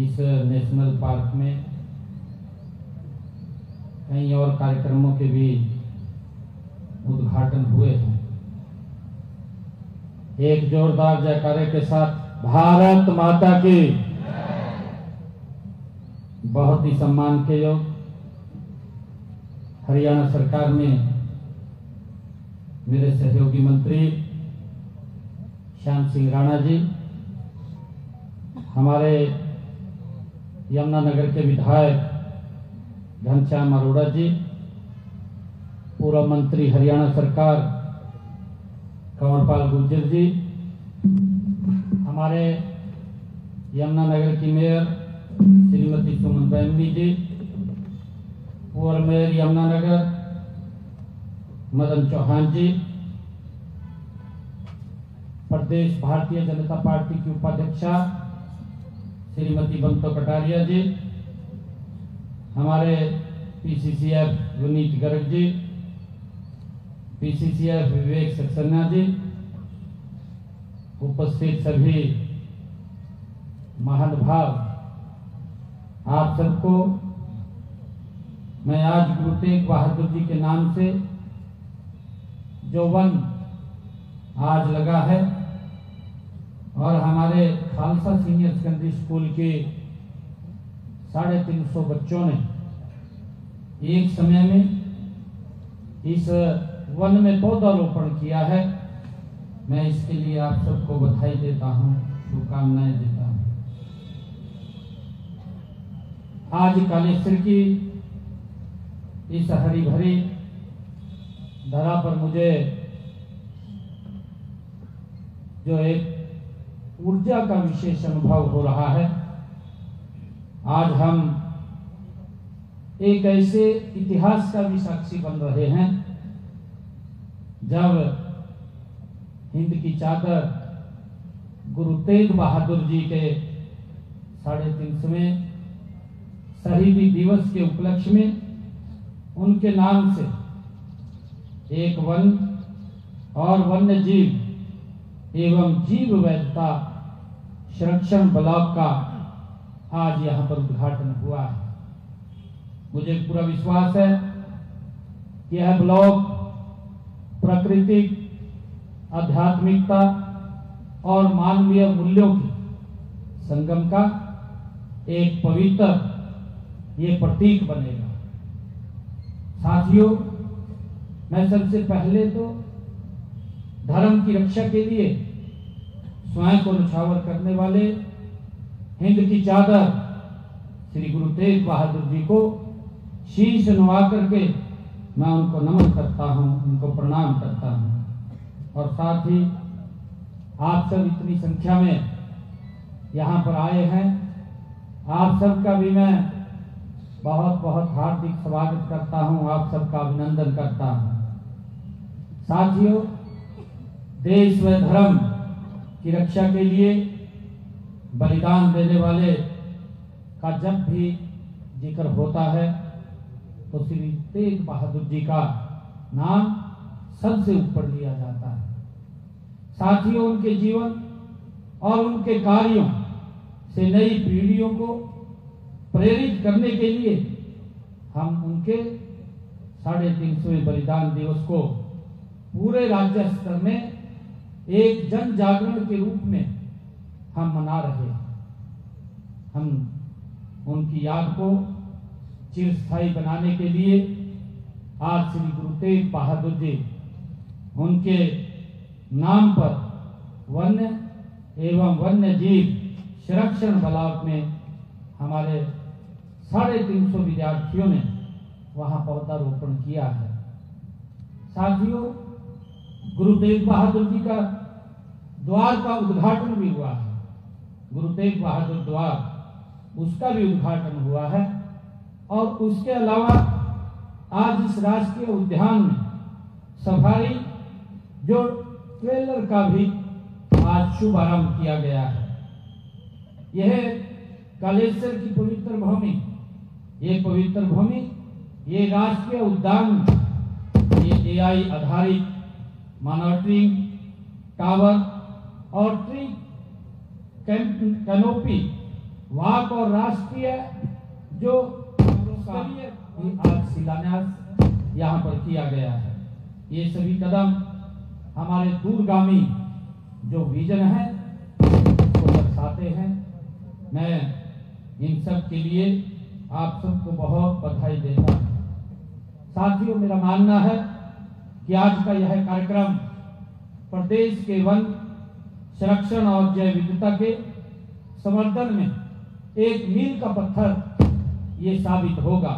इस national park में कई और कार्यक्रमों के भी उद्घाटन हुए हैं। एक जोरदार जयकारे के साथ भारत माता की। बहुत ही सम्मान के योग हरियाणा सरकार में मेरे सहयोगी मंत्री श्याम सिंह राणा जी, हमारे यमुनानगर के विधायक घनश्याम अरोड़ा जी, पूर्व मंत्री हरियाणा सरकार कंवरपाल गुर्जर जी, हमारे यमुनानगर की मेयर श्रीमती सुमन बैनवी जी, पूर्व मेयर यमुनानगर मदन चौहान जी, प्रदेश भारतीय जनता पार्टी की उपाध्यक्षा श्रीमती बंतो कटारिया जी, हमारे पीसीसीएफ विनीत गर्ग जी, पीसीसीएफ विवेक सक्सेना जी, उपस्थित सभी महानुभाव, आप सबको मैं आज गुरु तेग बहादुर जी के नाम से जो वन आज लगा है और हमारे खालसा सीनियर सेकेंडरी स्कूल के 350 बच्चों ने एक समय में इस वन में पौधारोपण किया है, मैं इसके लिए आप सबको बधाई देता हूं, शुभकामनाएं देता हूं। आज कालेश्वर की इस हरी भरी धरा पर मुझे जो एक ऊर्जा का विशेष अनुभव हो रहा है। आज हम एक ऐसे इतिहास का भी साक्षी बन रहे हैं जब हिंद की चादर गुरु तेग बहादुर जी के 350वें शहीदी दिवस के उपलक्ष्य में उनके नाम से एक वन और वन्य जीव एवं जीव वैधता संरक्षण ब्लॉक का आज यहाँ पर उद्घाटन हुआ है। मुझे पूरा विश्वास है कि यह ब्लॉक प्राकृतिक, आध्यात्मिकता और मानवीय मूल्यों के संगम का एक पवित्र ये प्रतीक बनेगा। साथियों, मैं सबसे पहले तो धर्म की रक्षा के लिए स्वयं को न्यौछावर करने वाले हिंद की चादर श्री गुरु तेग बहादुर जी को शीश नवा करके मैं उनको नमन करता हूं, उनको प्रणाम करता हूं। और साथ ही आप सब इतनी संख्या में यहाँ पर आए हैं, आप सबका भी मैं बहुत बहुत हार्दिक स्वागत करता हूं, आप सबका अभिनंदन करता हूं। साथियों, देश व धर्म की रक्षा के लिए बलिदान देने वाले का जब भी जिक्र होता है तो श्री तेग बहादुर जी का नाम सबसे ऊपर लिया जाता है। साथियों, उनके जीवन और उनके कार्यों से नई पीढ़ियों को प्रेरित करने के लिए हम उनके 350वें बलिदान दिवस को पूरे राज्य स्तर में एक जन जागरण के रूप में हम मना रहे हैं। हम उनकी याद को चिरस्थायी बनाने के लिए आज श्री गुरु तेग बहादुर जी उनके नाम पर वन्य एवं वन्य जीव संरक्षण ब्लॉक में हमारे 350 विद्यार्थियों ने वहां पौधारोपण किया है। साथियों, गुरु तेग बहादुर जी का द्वार का उद्घाटन भी हुआ है। गुरु तेग बहादुर द्वार, उसका भी उद्घाटन हुआ है। और उसके अलावा आज इस राष्ट्रीय उद्यान में सफारी जो ट्रेलर का भी आज शुभारंभ किया गया है। यह कालेश्वर की पवित्र भूमि, ये पवित्र भूमि, ये राष्ट्रीय उद्यान, ये AI आधारित मॉनिटरिंग टावर और ट्री कैनोपी वाक और राष्ट्रीय जो आज शिलान्यास यहाँ पर किया गया है। ये सभी कदम हमारे दूरगामी जो विजन है उसको दर्शाते हैं। मैं इन सब के लिए आप सबको बहुत बधाई देता हूँ। साथियों, मेरा मानना है कि आज का यह कार्यक्रम प्रदेश के वन संरक्षण और जैव विविधता के संवर्धन में एक मील का पत्थर ये साबित होगा।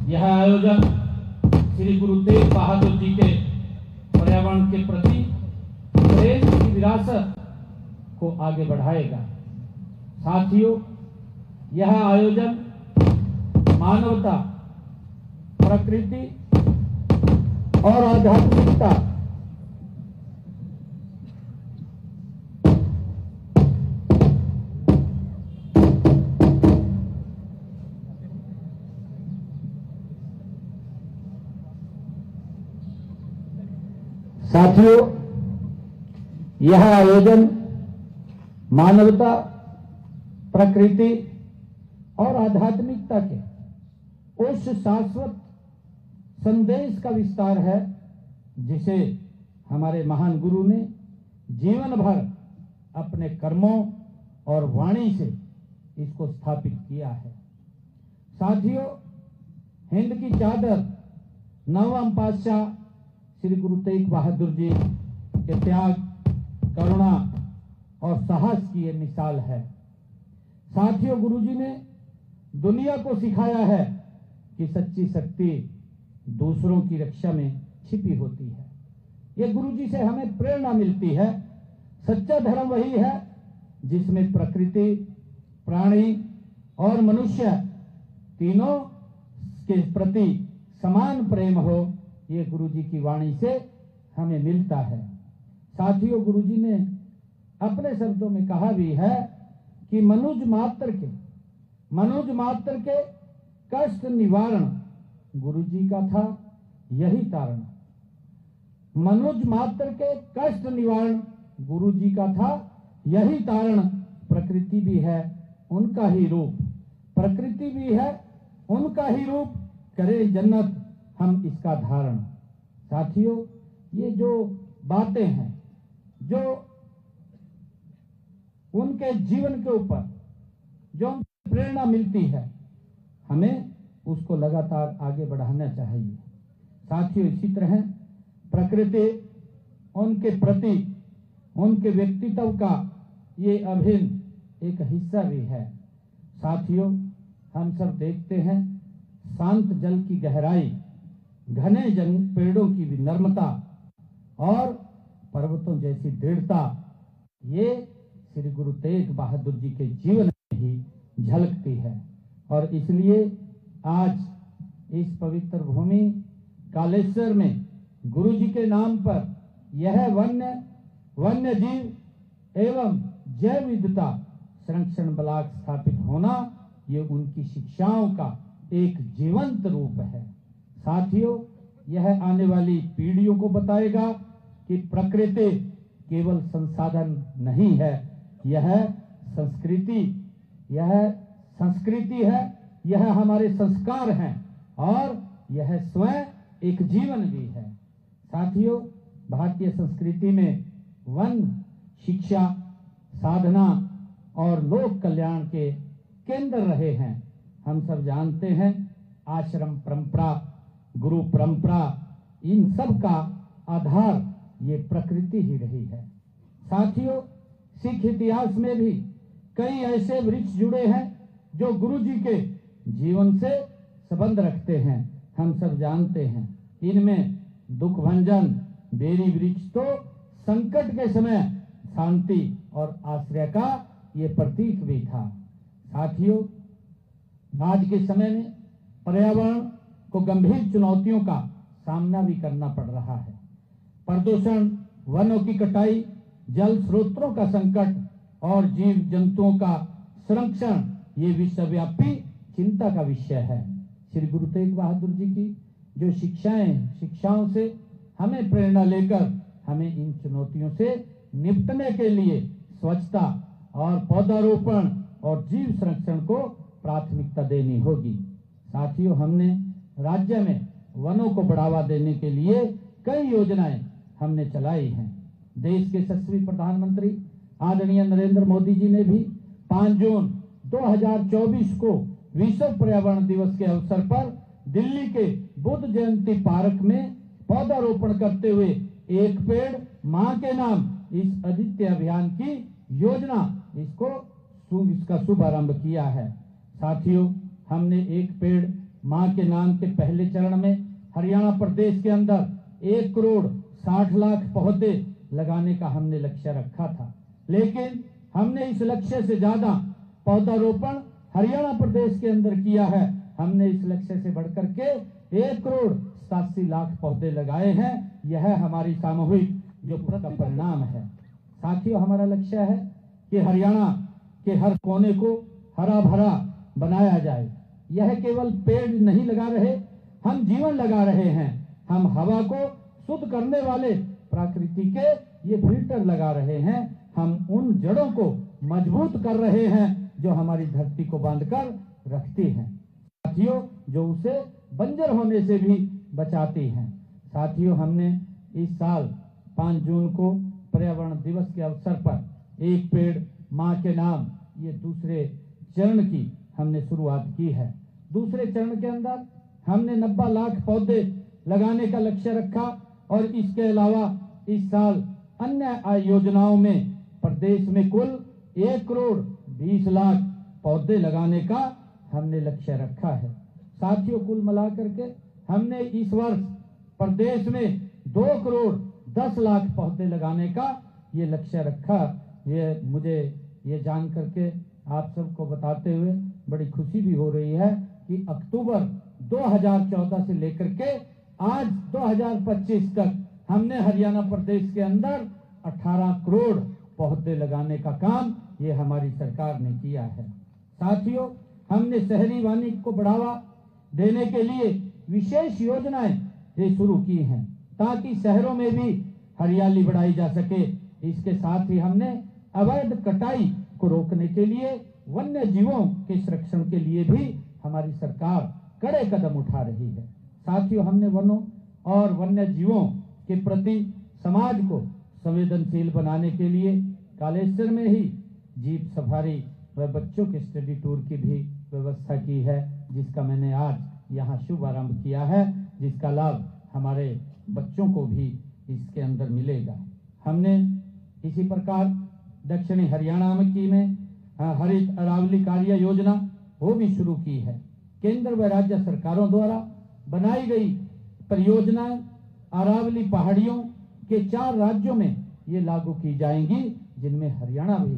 यह आयोजन श्री गुरु तेग बहादुर जी के पर्यावरण के प्रति प्रेम की विरासत को आगे बढ़ाएगा। साथियों, यह आयोजन मानवता, प्रकृति और आध्यात्मिकता साथियों, यह आयोजन मानवता, प्रकृति और आध्यात्मिकता के उस शाश्वत संदेश का विस्तार है जिसे हमारे महान गुरु ने जीवन भर अपने कर्मों और वाणी से इसको स्थापित किया है। साथियों, हिंद की चादर नवम पातशाह श्री गुरु तेग बहादुर जी के त्याग, करुणा और साहस की ये मिसाल है। साथियों, गुरुजी ने दुनिया को सिखाया है कि सच्ची शक्ति दूसरों की रक्षा में छिपी होती है। ये गुरुजी से हमें प्रेरणा मिलती है। सच्चा धर्म वही है जिसमें प्रकृति, प्राणी और मनुष्य तीनों के प्रति समान प्रेम हो। ये गुरुजी की वाणी से हमें मिलता है। साथियों, गुरुजी ने अपने शब्दों में कहा भी है कि मनुज मात्र के कष्ट निवारण गुरुजी का था यही तारण। मनुज मात्र के कष्ट निवारण गुरुजी का था यही तारण। प्रकृति भी है उनका ही रूप, प्रकृति भी है उनका ही रूप, करे जन्नत हम इसका धारण। साथियों, ये जो बातें हैं, जो उनके जीवन के ऊपर जो प्रेरणा मिलती है, हमें उसको लगातार आगे बढ़ाना चाहिए। साथियों, इसी तरह प्रकृति, उनके प्रति, उनके व्यक्तित्व का ये अभिन्न एक हिस्सा भी है। साथियों, हम सब देखते हैं शांत जल की गहराई, घने पेड़ों की विनम्रता और पर्वतों जैसी दृढ़ता, ये श्री गुरु तेग बहादुर जी के जीवन में ही झलकती है। और इसलिए आज इस पवित्र भूमि कालेश्वर में गुरु जी के नाम पर यह वन्य जीव एवं जैव विविधता संरक्षण ब्लॉक स्थापित होना, ये उनकी शिक्षाओं का एक जीवंत रूप है। साथियों, यह आने वाली पीढ़ियों को बताएगा कि प्रकृति केवल संसाधन नहीं है, यह संस्कृति है, यह हमारे संस्कार हैं और यह स्वयं एक जीवन भी है। साथियों, भारतीय संस्कृति में वन शिक्षा, साधना और लोक कल्याण के केंद्र रहे हैं। हम सब जानते हैं आश्रम परंपरा, गुरु परंपरा, इन सब का आधार ये प्रकृति ही रही है। साथियों, सिख इतिहास में भी कई ऐसे वृक्ष जुड़े हैं जो गुरु जी के जीवन से संबंध रखते हैं। हम सब जानते हैं इनमें दुख भंजन बेरी वृक्ष तो संकट के समय शांति और आश्रय का ये प्रतीक भी था। साथियों, आज के समय में पर्यावरण को गंभीर चुनौतियों का सामना भी करना पड़ रहा है। प्रदूषण, वनों की कटाई, जल स्रोतों का संकट और जीव जंतुओं का संरक्षण ये विश्वव्यापी चिंता का विषय है। श्री गुरु तेग बहादुर जी की जो शिक्षाओं से हमें प्रेरणा लेकर हमें इन चुनौतियों से निपटने के लिए स्वच्छता और पौधारोपण और जीव संरक्षण को प्राथमिकता देनी होगी। साथियों, हमने राज्य में वनों को बढ़ावा देने के लिए कई योजनाएं हमने चलाई हैं। देश के यशस्वी प्रधानमंत्री आदरणीय नरेंद्र मोदी जी ने भी 5 जून 2024 को विश्व पर्यावरण दिवस के अवसर पर दिल्ली के बुद्ध जयंती पार्क में पौधारोपण करते हुए एक पेड़ मां के नाम इस अद्वितीय अभियान की योजना इसका शुभारंभ किया है। साथियों, हमने एक पेड़ मां के नाम के पहले चरण में हरियाणा प्रदेश के अंदर 1 करोड़ 60 लाख पौधे लगाने का हमने लक्ष्य रखा था, लेकिन हमने इस लक्ष्य से ज्यादा पौधारोपण हरियाणा प्रदेश के अंदर किया है। हमने इस लक्ष्य से बढ़कर के 1 करोड़ 87 लाख पौधे लगाए हैं। यह हमारी सामूहिक जो का परिणाम है। साथियों, हमारा लक्ष्य है कि हरियाणा के हर कोने को हरा भरा बनाया जाए। यह केवल पेड़ नहीं लगा रहे, हम जीवन लगा रहे हैं। हम हवा को शुद्ध करने वाले प्रकृति के ये फिल्टर लगा रहे हैं। हम उन जड़ों को मजबूत कर रहे हैं जो हमारी धरती को बांधकर रखती हैं। साथियों, जो उसे बंजर होने से भी बचाती हैं। साथियों, हमने इस साल 5 जून को पर्यावरण दिवस के अवसर पर एक पेड़ मां के नाम ये दूसरे चरण की हमने शुरुआत की है। दूसरे चरण के अंदर हमने 90 लाख पौधे लगाने का लक्ष्य रखा और इसके अलावा इस साल अन्य योजनाओं में प्रदेश में कुल 1 करोड़ 20 लाख पौधे लगाने का हमने लक्ष्य रखा है। साथियों, कुल मिलाकर के हमने इस वर्ष प्रदेश में 2 करोड़ 10 लाख पौधे लगाने का ये लक्ष्य रखा। ये मुझे ये जान करके आप सबको बताते हुए बड़ी खुशी भी हो रही है कि अक्टूबर 2014 से लेकर के आज 2025 तक हमने हरियाणा प्रदेश के अंदर 18 करोड़ पौधे लगाने का काम ये हमारी सरकार ने किया है। साथियों, हमने शहरी वानिकी को बढ़ावा देने के लिए विशेष योजनाएं ये शुरू की हैं ताकि शहरों में भी हरियाली बढ़ाई जा सके। इसके साथ ही हमने अवैध कटाई को रोकने के लिए वन्य जीवों के संरक्षण के लिए भी हमारी सरकार कड़े कदम उठा रही है। साथियों, हमने वनों और वन्य जीवों के प्रति समाज को संवेदनशील बनाने के लिए कालेश्वर में ही जीप सफारी व बच्चों के स्टडी टूर की भी व्यवस्था की है, जिसका मैंने आज यहाँ शुभारंभ किया है, जिसका लाभ हमारे बच्चों को भी इसके अंदर मिलेगा। हमने इसी प्रकार दक्षिणी हरियाणा में हरित अरावली कार्य योजना वो भी शुरू की है। केंद्र व राज्य सरकारों द्वारा बनाई गई परियोजनाएं अरावली पहाड़ियों के 4 राज्यों में ये लागू की जाएंगी, जिनमें हरियाणा भी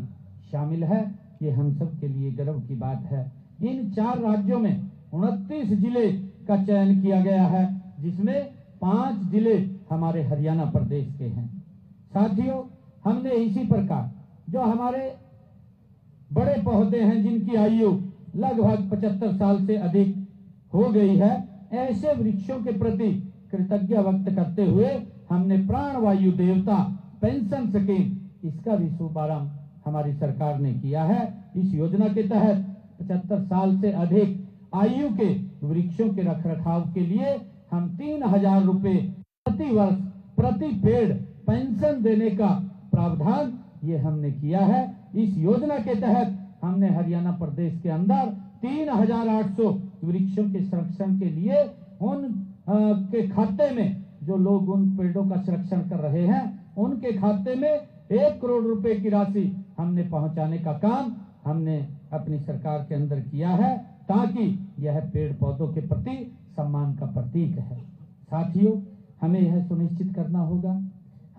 शामिल है। ये हम सब के लिए गर्व की बात है। इन 4 राज्यों में 29 जिले का चयन किया गया है, जिसमें 5 जिले हमारे हरियाणा प्रदेश के हैं। साथियों, हमने इसी प्रकार जो हमारे बड़े पौधे हैं जिनकी आयु लगभग 75 साल से अधिक हो गई है, ऐसे वृक्षों के प्रति कृतज्ञता व्यक्त करते हुए हमने प्राणवायु देवता पेंशन स्कीम इसका भी शुभारंभ हमारी सरकार ने किया है। इस योजना के तहत 75 साल से अधिक आयु के वृक्षों के रखरखाव के लिए हम 3000 रुपए प्रति वर्ष प्रति पेड़ पेंशन देने का प्रावधान ये हमने किया है। इस योजना के तहत हमने हरियाणा प्रदेश के अंदर 3800 वृक्षों के संरक्षण के लिए उन के खाते में जो लोग उन पेड़ों का संरक्षण कर रहे हैं उनके खाते में 1 करोड़ रुपए की राशि हमने पहुंचाने का काम हमने अपनी सरकार के अंदर किया है, ताकि यह पेड़ पौधों के प्रति सम्मान का प्रतीक है। साथियों, हमें यह सुनिश्चित करना होगा,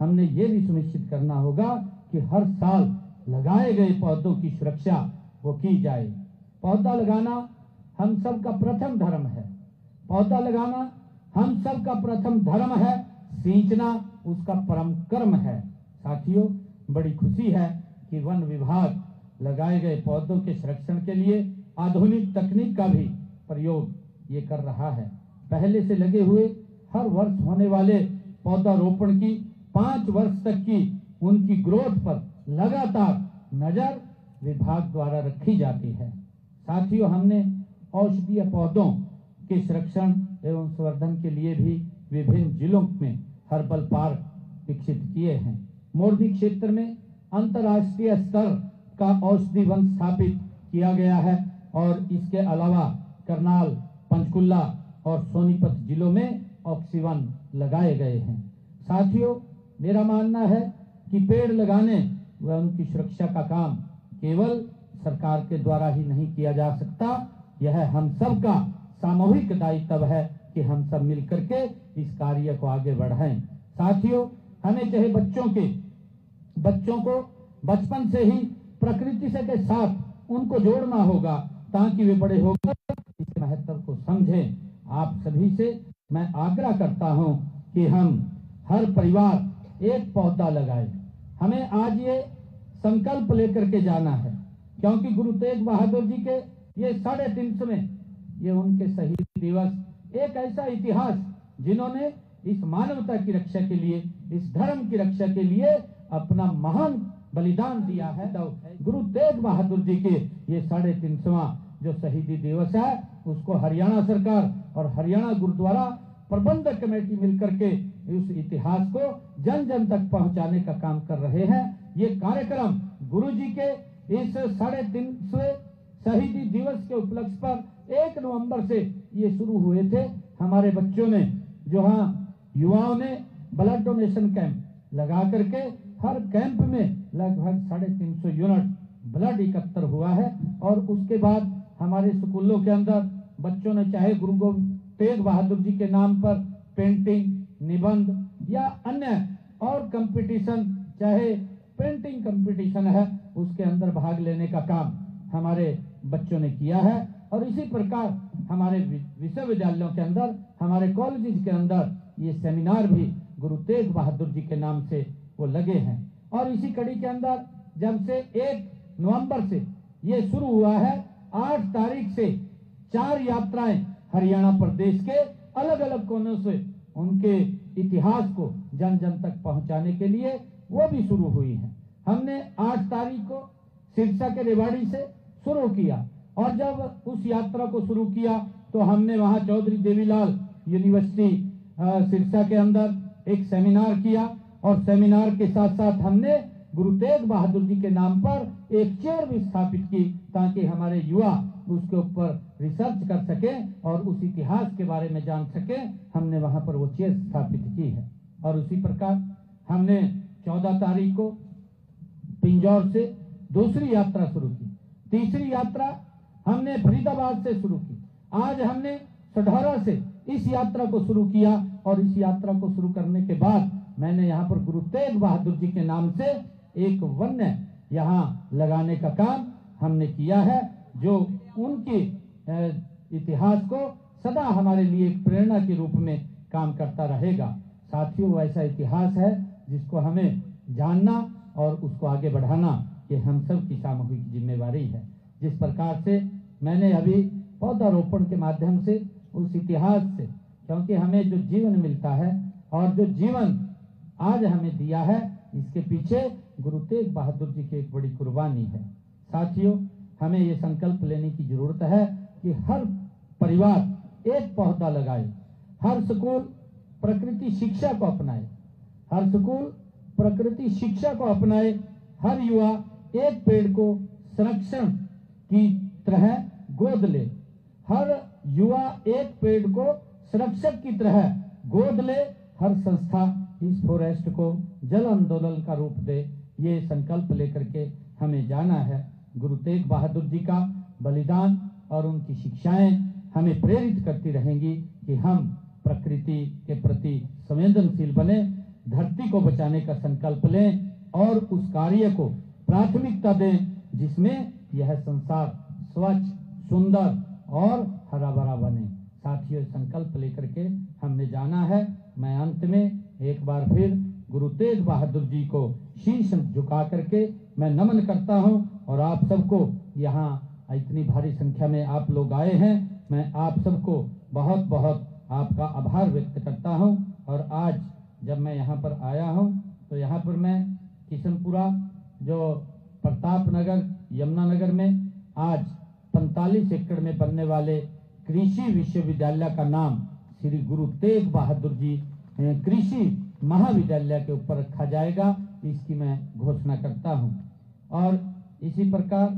हमने ये भी सुनिश्चित करना होगा कि हर साल लगाए गए पौधों की सुरक्षा वो की जाए। पौधा लगाना हम सब का प्रथम धर्म है। पौधा लगाना हम सब का प्रथम धर्म है, सींचना उसका परम कर्म है। साथियों, बड़ी खुशी है कि वन विभाग लगाए गए पौधों के संरक्षण के लिए आधुनिक तकनीक का भी प्रयोग ये कर रहा है। पहले से लगे हुए हर वर्ष होने वाले पौधारोपण की 5 वर्ष तक की उनकी ग्रोथ पर लगातार नजर विभाग द्वारा रखी जाती है। साथियों, हमने औषधीय पौधों के संरक्षण एवं संवर्धन के लिए भी विभिन्न जिलों में हर्बल पार्क विकसित किए हैं। मोरनी क्षेत्र में अंतर्राष्ट्रीय स्तर का औषधि वन स्थापित किया गया है और इसके अलावा करनाल, पंचकुला और सोनीपत जिलों में ऑक्सीवन लगाए गए हैं। साथियों, मेरा मानना है कि पेड़ लगाने व उनकी सुरक्षा का काम केवल सरकार के द्वारा ही नहीं किया जा सकता। यह हम सब का सामूहिक दायित्व है कि हम सब मिलकर के इस कार्य को आगे बढ़ाएं। साथियों, हमें चाहे बच्चों को बचपन से ही प्रकृति से के साथ उनको जोड़ना होगा ताकि वे बड़े होकर इस महत्व को समझें। आप सभी से मैं आग्रह करता हूं कि हम हर परिवार एक पौधा लगाए। हमें आज ये संकल्प लेकर के जाना है, क्योंकि गुरु तेग बहादुर जी के ये 350वें ये उनके शहीद दिवस, एक ऐसा इतिहास जिन्होंने इस मानवता की रक्षा के लिए, इस धर्म की रक्षा के लिए अपना महान बलिदान दिया है। तो गुरु तेग बहादुर जी के ये 350वां जो शहीदी दिवस है, उसको हरियाणा सरकार और हरियाणा गुरुद्वारा प्रबंधक कमेटी मिलकर के उस इतिहास को जन जन तक पहुंचाने का काम कर रहे हैं। ये कार्यक्रम गुरु जी के इस 350वें शहीदी दिवस के उपलक्ष्य पर 1 नवंबर से ये शुरू हुए थे। हमारे बच्चों ने, जो युवाओं ने ब्लड डोनेशन कैंप लगा करके हर कैंप में लगभग 350 यूनिट ब्लड एकत्र हुआ है। और उसके बाद हमारे स्कूलों के अंदर बच्चों ने चाहे गुरु तेग बहादुर जी के नाम पर पेंटिंग, निबंध या अन्य और कंपटीशन, चाहे पेंटिंग कंपटीशन है, उसके अंदर भाग लेने का काम हमारे बच्चों ने किया है। और इसी प्रकार हमारे विश्वविद्यालयों के अंदर, हमारे कॉलेज के अंदर ये सेमिनार भी गुरु तेग बहादुर जी के नाम से वो लगे हैं। और इसी कड़ी के अंदर जब से 1 नवंबर से ये शुरू हुआ है, 8 तारीख से 4 यात्राएं हरियाणा प्रदेश के अलग अलग कोनों से उनके इतिहास को जन जन तक पहुंचाने के लिए वो भी शुरू हुई हैं। हमने 8 तारीख को सिरसा के रेवाड़ी से शुरू किया, और जब उस यात्रा को शुरू किया तो हमने वहां चौधरी देवीलाल यूनिवर्सिटी सिरसा के अंदर एक सेमिनार किया, और सेमिनार के साथ साथ हमने गुरु तेग बहादुर जी के नाम पर एक चेयर भी स्थापित की, ताकि हमारे युवा उसके ऊपर रिसर्च कर सके और उस इतिहास के बारे में जान सके। हमने वहां पर वो चेयर स्थापित की है। और उसी प्रकार हमने 14 तारीख को पिंजौर से दूसरी यात्रा शुरू की। तीसरी यात्रा हमने फरीदाबाद से शुरू की। आज हमने सढौरा से इस यात्रा को शुरू किया, और इस यात्रा को शुरू करने के बाद मैंने यहाँ पर गुरु तेग बहादुर जी के नाम से एक वन्य यहाँ लगाने का काम हमने किया है, जो उनके इतिहास को सदा हमारे लिए एक प्रेरणा के रूप में काम करता रहेगा। साथियों, ऐसा इतिहास है जिसको हमें जानना और उसको आगे बढ़ाना ये हम सब की सामूहिक जिम्मेवारी है। जिस प्रकार से मैंने अभी पौधारोपण के माध्यम से उस इतिहास से, क्योंकि हमें जो जीवन मिलता है और जो जीवन आज हमें दिया है, इसके पीछे गुरु तेग बहादुर जी की एक बड़ी कुर्बानी है। साथियों, हमें ये संकल्प लेने की जरूरत है कि हर परिवार एक पौधा लगाए, हर स्कूल प्रकृति शिक्षा को अपनाए, हर स्कूल प्रकृति शिक्षा को अपनाए, हर युवा एक पेड़ को संरक्षण की तरह गोद ले, हर युवा एक पेड़ को संरक्षक की तरह गोद ले, हर संस्था इस फॉरेस्ट को जल आंदोलन का रूप दे। ये संकल्प लेकर के हमें जाना है। गुरु तेग बहादुर जी का बलिदान और उनकी शिक्षाएं हमें प्रेरित करती रहेंगी कि हम प्रकृति के प्रति संवेदनशील बने, धरती को बचाने का संकल्प लें और उस कार्य को प्राथमिकता दें जिसमें यह संसार स्वच्छ, सुंदर और हरा भरा बने। साथियों, संकल्प लेकर के हमने जाना है। मैं अंत में एक बार फिर गुरु तेग बहादुर जी को शीश झुका करके मैं नमन करता हूं, और आप सबको यहाँ इतनी भारी संख्या में आप लोग आए हैं, मैं आप सबको बहुत बहुत आपका आभार व्यक्त करता हूं। और आज जब मैं यहाँ पर आया हूं तो यहाँ पर मैं किशनपुरा जो प्रताप नगर यमुनानगर में आज 45 एकड़ में बनने वाले कृषि विश्वविद्यालय का नाम श्री गुरु तेग बहादुर जी कृषि महाविद्यालय के ऊपर रखा जाएगा, इसकी मैं घोषणा करता हूं। और इसी प्रकार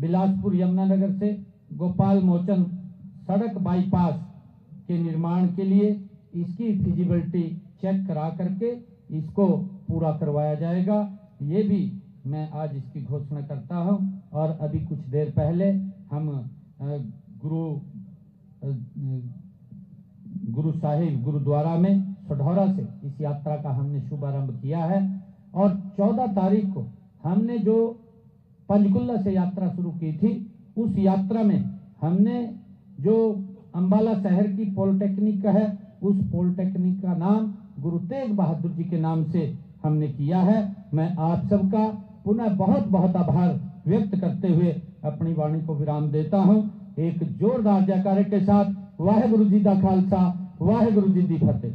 बिलासपुर यमुनानगर से गोपाल मोचन सड़क बाईपास के निर्माण के लिए इसकी फिजिबिलिटी चेक करा करके इसको पूरा करवाया जाएगा, ये भी मैं आज इसकी घोषणा करता हूं। और अभी कुछ देर पहले हम गुरु साहिब गुरुद्वारा में सढौरा से इस यात्रा का हमने शुभारंभ किया है। और 14 तारीख को हमने जो पंचकुला से यात्रा शुरू की थी, उस यात्रा में हमने जो अंबाला शहर की पॉलिटेक्निक है, उस पॉलिटेक्निक का नाम गुरु तेग बहादुर जी के नाम से हमने किया है। मैं आप सबका पुनः बहुत बहुत आभार व्यक्त करते हुए अपनी वाणी को विराम देता हूं। एक जोरदार जयकारे के साथ वाहेगुरु जी दा खालसा, वाहेगुरु जी दी फतेह।